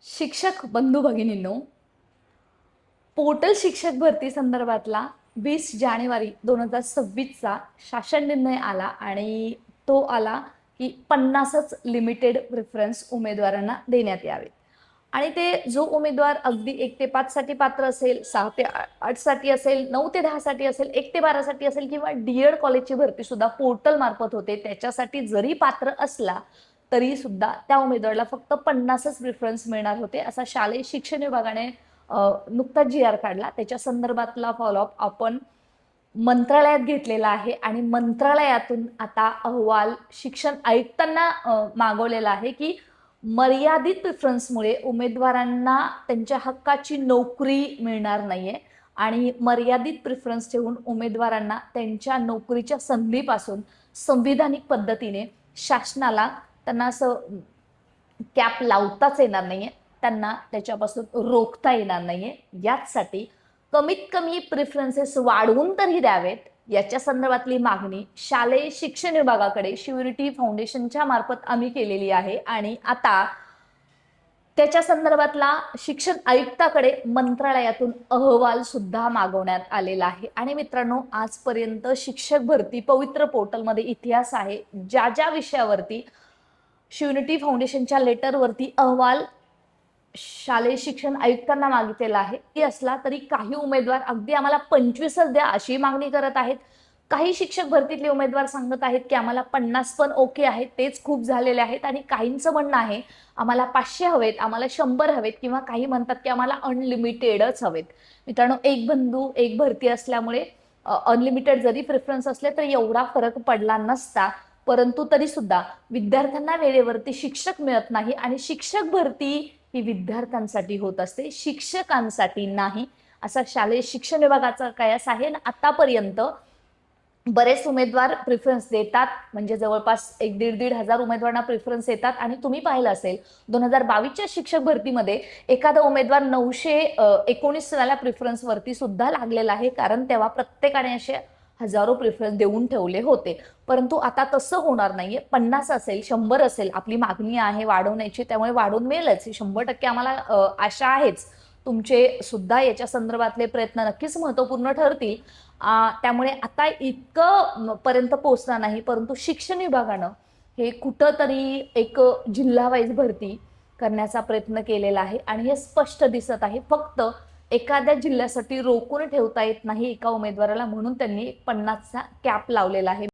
शिक्षक बंधू भगिनींनो, पोर्टल शिक्षक भरती संदर्भातला 20 जानेवारी 2026चा शासन निर्णय आला आणि तो आला की 50च लिमिटेड प्रेफरन्स उमेदवारांना देण्यात यावे आणि ते जो उमेदवार अगदी 1 ते 5 साठी पात्र असेल, 6 ते 8 साठी असेल, 9 ते 10 साठी असेल, 1 ते 12 साठी असेल किंवा डी.एड कॉलेजची भरती सुद्धा पोर्टल मार्फत होते, त्याच्यासाठी जरी पात्र असला तरी सुद्धा त्या उमेदवाराला फक्त 50च प्रेफरन्स मिळणार होते, असा शालेय शिक्षण विभागाने नुकताच जी.आर काढला. त्याच्या संदर्भातला फॉलोअप आपण मंत्रालयात घेतलेला आहे आणि मंत्रालयातून आता अहवाल शिक्षण आयुक्तांना मागवलेला आहे की मर्यादित प्रेफरन्समुळे उमेदवारांना त्यांच्या हक्काची नोकरी मिळणार नाहीये आणि मर्यादित प्रेफरन्स ठेवून उमेदवारांना त्यांच्या नोकरीच्या संधीपासून संविधानिक पद्धतीने शासनाला त्यांना असं कॅप लावताच येणार नाहीये, त्यांना त्याच्यापासून रोखता येणार नाहीये. याचसाठी कमीत कमी प्रेफरन्सेस वाढवून तरी द्यावेत याच्या संदर्भातली मागणी शालेय शिक्षण विभागाकडे शिव्युनिटी फाउंडेशनच्या मार्फत आम्ही केलेली आहे आणि आता त्याच्या संदर्भातला शिक्षण आयुक्ताकडे मंत्रालयातून अहवाल सुद्धा मागवण्यात आलेला आहे. आणि मित्रांनो, आजपर्यंत शिक्षक भरती पवित्र पोर्टलमध्ये इतिहास आहे, ज्या ज्या विषयावरती शिव्युनिटी फाउंडेशनच्या लेटरवरती अहवाल शालेय शिक्षण आयुक्तांना मागितलेला आहे ती असला तरी काही उमेदवार अगदी आम्हाला 25च द्या अशी मागणी करत आहेत. काही शिक्षक भरतीतले उमेदवार सांगत आहेत की आम्हाला 50 पण ओके आहेत, तेच खूप झालेले आहेत आणि काहींचं म्हणणं आहे आम्हाला 500 हवेत, आम्हाला 100 हवेत किंवा काही म्हणतात की आम्हाला अनलिमिटेडच हवेत. मित्रांनो, एक बंधू एक भरती असल्यामुळे अनलिमिटेड जरी प्रेफरन्स असले तरी एवढा फरक पडला नसता, परंतु तरी सुद्धा विद्यार्थ्यांना वेळेवरती शिक्षक मिळत नाही आणि शिक्षक भरती ही विद्यार्थ्यांसाठी होत असते, शिक्षकांसाठी नाही, असा शालेय शिक्षण विभागाचा कयास आहे. आतापर्यंत बरेच उमेदवार प्रेफरन्स देतात, म्हणजे जवळपास 1-1.5 हजार उमेदवारांना प्रेफरन्स येतात आणि तुम्ही पाहिलं असेल 2022च्या शिक्षक भरतीमध्ये एखादा उमेदवार 919 वाल्या प्रेफरन्सवरती सुद्धा लागलेला आहे, कारण तेव्हा प्रत्येकाने असे हजारो प्रेफरन्स देऊन ठेवले होते. परंतु आता तसं होणार नाहीये. 50 असेल, 100 असेल, आपली मागणी आहे वाढवण्याची, त्यामुळे वाढवून मिळेलच. 100% आम्हाला आशा आहेच. तुमचे सुद्धा याच्या संदर्भातले प्रयत्न नक्कीच महत्त्वपूर्ण ठरतील. त्यामुळे आता इतकं पर्यंत पोहोचणार नाही, परंतु शिक्षण विभागानं हे कुठंतरी एक जिल्हा वाईज भरती करण्याचा प्रयत्न केलेला आहे आणि हे स्पष्ट दिसत आहे. फक्त एखाद्या जिल्ह्यासाठी रोखून ठेवता येत नाही एका उमेदवाराला, म्हणून त्यांनी 50चा कॅप लावलेला आहे.